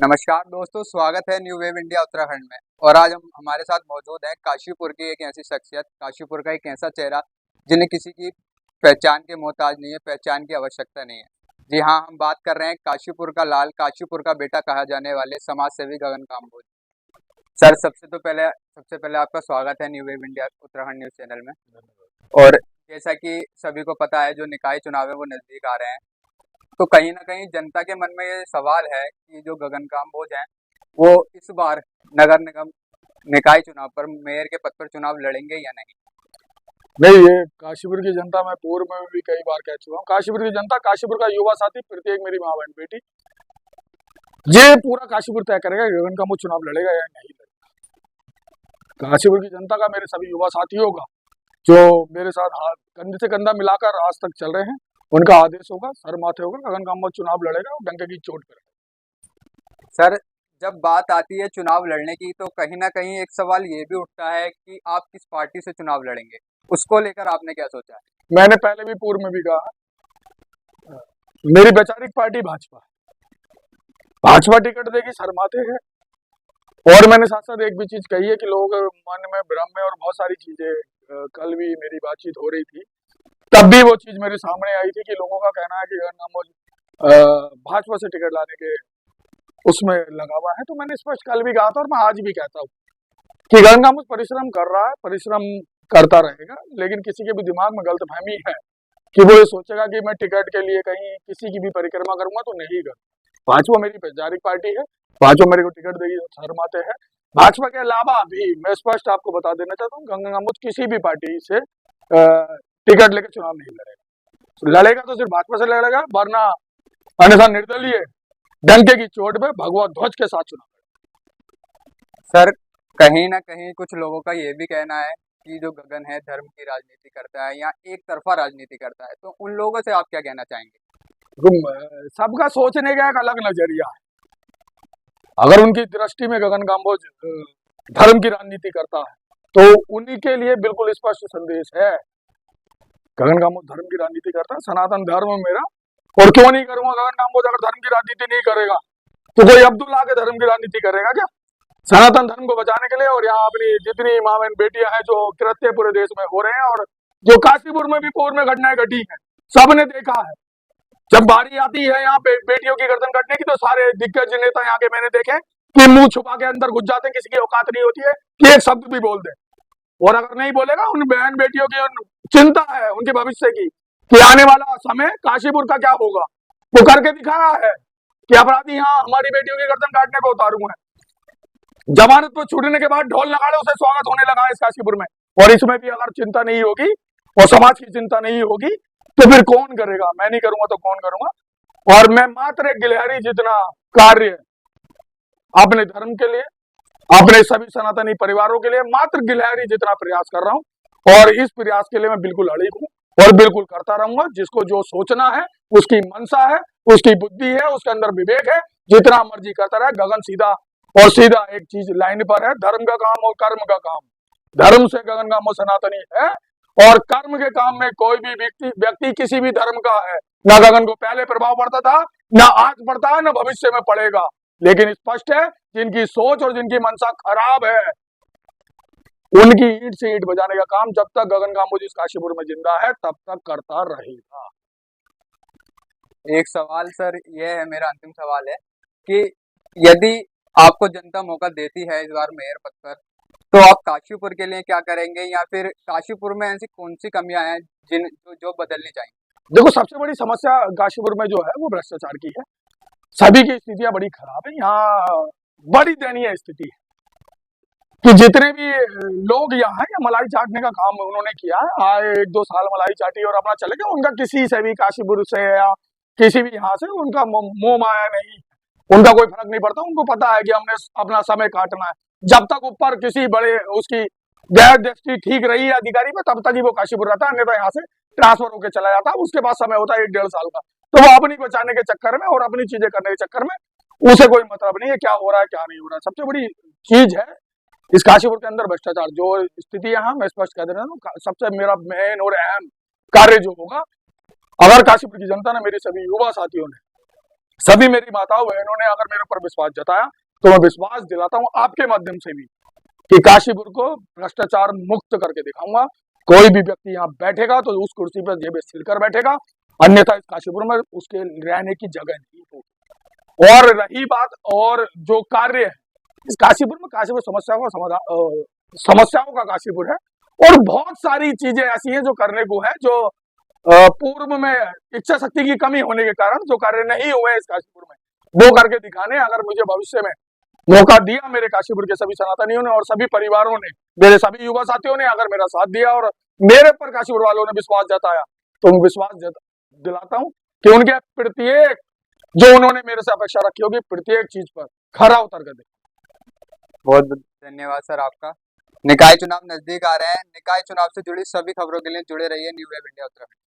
नमस्कार दोस्तों, स्वागत है न्यू वेव इंडिया उत्तराखंड में। और आज हम हमारे साथ मौजूद हैं काशीपुर की एक ऐसी शख्सियत, काशीपुर का एक ऐसा चेहरा जिन्हें किसी की पहचान के मोहताज नहीं है, पहचान की आवश्यकता नहीं है। जी हाँ, हम बात कर रहे हैं काशीपुर का लाल, काशीपुर का बेटा कहा जाने वाले समाज सेवी गगन काम्बोज। सर, सबसे पहले आपका स्वागत है new wave India Uttarakhand news channel में। और जैसा कि सभी को पता है, जो निकाय चुनाव है वो नजदीक आ रहे हैं, तो कहीं ना कहीं जनता के मन में ये सवाल है कि जो गगन काम्बोज हैं वो इस बार नगर निगम निकाय चुनाव पर मेयर के पद पर चुनाव लड़ेंगे या नहीं। नहीं, ये काशीपुर की जनता, मैं पूर्व में भी कई बार कह चुका हूँ। काशीपुर की जनता, काशीपुर का युवा साथी, प्रत्येक मेरी माँ बहन बेटी, ये पूरा काशीपुर तय करेगा गगन काम्बोज चुनाव लड़ेगा या नहीं लड़ेगा। काशीपुर की जनता का, मेरे सभी युवा साथियों का, जो मेरे साथ हाथ कंधे से कंधा मिलाकर आज तक चल रहे हैं, उनका आदेश होगा, सर माथे होगा, गगन काम्बोज चुनाव लड़ेगा और डंके की चोट पर। सर, जब बात आती है चुनाव लड़ने की, तो कहीं ना कहीं एक सवाल ये भी उठता है कि आप किस पार्टी से चुनाव लड़ेंगे। उसको लेकर आपने क्या सोचा है। मैंने पहले भी पूर्व में भी कहा, मेरी वैचारिक पार्टी भाजपा। भाजपा टिकट देगी, सर माथे है। और मैंने साथ साथ एक भी चीज कही है कि लोगों के मन में भ्रम में और बहुत सारी चीजें, कल भी मेरी बातचीत हो रही थी, तब भी वो चीज मेरे सामने आई थी कि लोगों का कहना है कि गगन काम्बोज भाजपा से टिकट लाने के उसमें लगा हुआ है। तो मैंने स्पष्ट कल भी कहा था और मैं आज भी कहता हूँ कि गगन काम्बोज परिश्रम कर रहा है, परिश्रम करता रहेगा, लेकिन किसी के भी दिमाग में गलतफहमी है कि वो ये सोचेगा कि मैं टिकट के लिए कहीं किसी की भी परिक्रमा करूंगा, तो नहीं कर। भाजपा मेरी वैचारिक पार्टी है, भाजपा मेरे को टिकट देगी, सर माथे है। भाजपा के अलावा भी मैं स्पष्ट आपको बता देना चाहता हूँ, गगन काम्बोज किसी भी पार्टी से टिकट लेकर चुनाव नहीं लड़ेगा। लड़ेगा तो सिर्फ भाजपा से लड़ेगा, वरना अन्यथा निर्दलीय डंके की चोट पे भगवा ध्वज के साथ चुनाव। सर, कहीं ना कहीं कुछ लोगों का ये भी कहना है कि जो गगन है धर्म की राजनीति करता है या एक तरफा राजनीति करता है, तो उन लोगों से आप क्या कहना चाहेंगे। सबका सोचने का एक अलग नजरिया है। अगर उनकी दृष्टि में गगन काम्बोज धर्म की राजनीति करता है, तो उन्हीं के लिए बिल्कुल स्पष्ट संदेश है। गगन काम्बोज धर्म की राजनीति करता है, सनातन धर्म मेरा, और क्यों नहीं करूंगा। गगन काम्बोज अगर धर्म की राजनीति नहीं करेगा तो कोई अब्दुल्ला के धर्म की राजनीति करेगा क्या? सनातन धर्म को बचाने के लिए। और यहाँ अपनी जितनी माँ बहन बेटियां हैं, जो कृत्य पूरे देश में हो रहे हैं, और जो काशीपुर में भी पूर्व में घटनाएं घटी हैं, सबने देखा है। जब बारी आती है यहाँ पे बेटियों की गर्दन कटने की, तो सारे दिग्गज नेता यहाँ के मैंने देखे कि मुंह छुपा के अंदर घुस जाते हैं, किसी की औकात नहीं होती है कि एक शब्द भी बोल दे। और अगर नहीं बोलेगा, उन बहन बेटियों की चिंता है उनके भविष्य की कि आने वाला समय काशीपुर का क्या होगा। वो करके दिखाया है कि अपराधी यहाँ हमारी बेटियों की गर्दन काटने को उतारू है। जमानत पर छूटने के बाद ढोल नगाड़ों से स्वागत होने लगा है इस काशीपुर में। और इसमें भी अगर चिंता नहीं होगी और समाज की चिंता नहीं होगी, तो फिर कौन करेगा? मैं नहीं करूंगा तो कौन करूंगा। और मैं मात्र एक गिलहरी जितना कार्य अपने धर्म के लिए, अपने सभी सनातनी परिवारों के लिए मात्र गिलहरी जितना प्रयास कर रहा हूं। और इस प्रयास के लिए मैं बिल्कुल अड़िग हूं और बिल्कुल करता रहूंगा। जिसको जो सोचना है, उसकी मनसा है, उसकी बुद्धि है, उसके अंदर विवेक है, जितना मर्जी करता रहे। गगन सीधा और सीधा एक चीज लाइन पर है, धर्म का काम और कर्म का काम। धर्म से गगन काम्बोज सनातनी है, और कर्म के काम में कोई भी व्यक्ति किसी भी धर्म का है, ना गगन को पहले प्रभाव पड़ता था, ना आज पड़ता है, ना भविष्य में पड़ेगा। लेकिन स्पष्ट है, जिनकी सोच और जिनकी मनसा खराब है, उनकी ईंट से ईंट बजाने का काम जब तक गगन काम्बोज इस काशीपुर में जिंदा है तब तक करता रहेगा। एक सवाल सर, ये है मेरा अंतिम सवाल है कि यदि आपको जनता मौका देती है इस बार मेयर पद पर, तो आप काशीपुर के लिए क्या करेंगे, या फिर काशीपुर में ऐसी कौन सी कमियां हैं जो बदलनी चाहिए। देखो, सबसे बड़ी समस्या काशीपुर में जो है वो भ्रष्टाचार की है। सभी की स्थितियां बड़ी खराब है। यहाँ बड़ी दयनीय स्थिति है कि जितने भी लोग यहाँ हैं, मलाई चाटने का काम उन्होंने किया है। आए 1-2 साल मलाई चाटी और अपना चले गए। उनका किसी से भी, काशीपुर से या किसी भी यहाँ से, उनका मोह माया नहीं, उनका कोई फर्क नहीं पड़ता। उनको पता है कि हमने अपना समय काटना है। जब तक ऊपर किसी बड़े उसकी गैर दृष्टि ठीक रही है अधिकारी में, तब तक ही वो काशीपुर रहता है, अन्यथा यहाँ से ट्रांसफर होकर चला जाता है। उसके बाद समय होता है 1-1.5 साल का। तो वो अपनी बचाने के चक्कर में और अपनी चीजें करने के चक्कर में, उसे कोई मतलब नहीं है क्या हो रहा है क्या नहीं हो रहा है। सबसे बड़ी चीज है इस काशीपुर के अंदर भ्रष्टाचार। जो स्थिति यहाँ मैं स्पष्ट कह दे रहा हूँ, सबसे मेरा मेन और अहम कार्य जो होगा, अगर काशीपुर की जनता ने, मेरे सभी युवा साथियों ने सभी मेरी माताओं बहनों ने अगर मेरे ऊपर विश्वास जताया तो मैं विश्वास दिलाता हूँ आपके माध्यम से भी कि काशीपुर को भ्रष्टाचार मुक्त करके दिखाऊंगा। कोई भी व्यक्ति यहाँ बैठेगा तो उस कुर्सी पर जेब सिर कर बैठेगा, अन्यथा इस काशीपुर में उसके रहने की जगह नहीं होगी। और रही बात और जो कार्य है इस काशीपुर में, काशीपुर समस्याओं का समाधान, समस्याओं का काशीपुर है और बहुत सारी चीजें ऐसी हैं जो करने को है, जो पूर्व में इच्छा शक्ति की कमी होने के कारण जो कार्य नहीं हुए इस काशीपुर में, वो करके दिखाने। अगर मुझे भविष्य में मौका दिया मेरे काशीपुर के सभी सनातनियों ने और सभी परिवारों ने, मेरे सभी युवा साथियों ने अगर मेरा साथ दिया और मेरे पर काशीपुर वालों ने विश्वास जताया, तो मैं विश्वास दिलाता हूं कि उनके प्रत्येक जो उन्होंने मेरे से अपेक्षा रखी होगी प्रत्येक चीज पर खरा उतर कर दे। बहुत बहुत धन्यवाद सर आपका। निकाय चुनाव नजदीक आ रहे हैं, निकाय चुनाव से जुड़ी सभी खबरों के लिए जुड़े रहिए न्यू वेव इंडिया उत्तराखंड।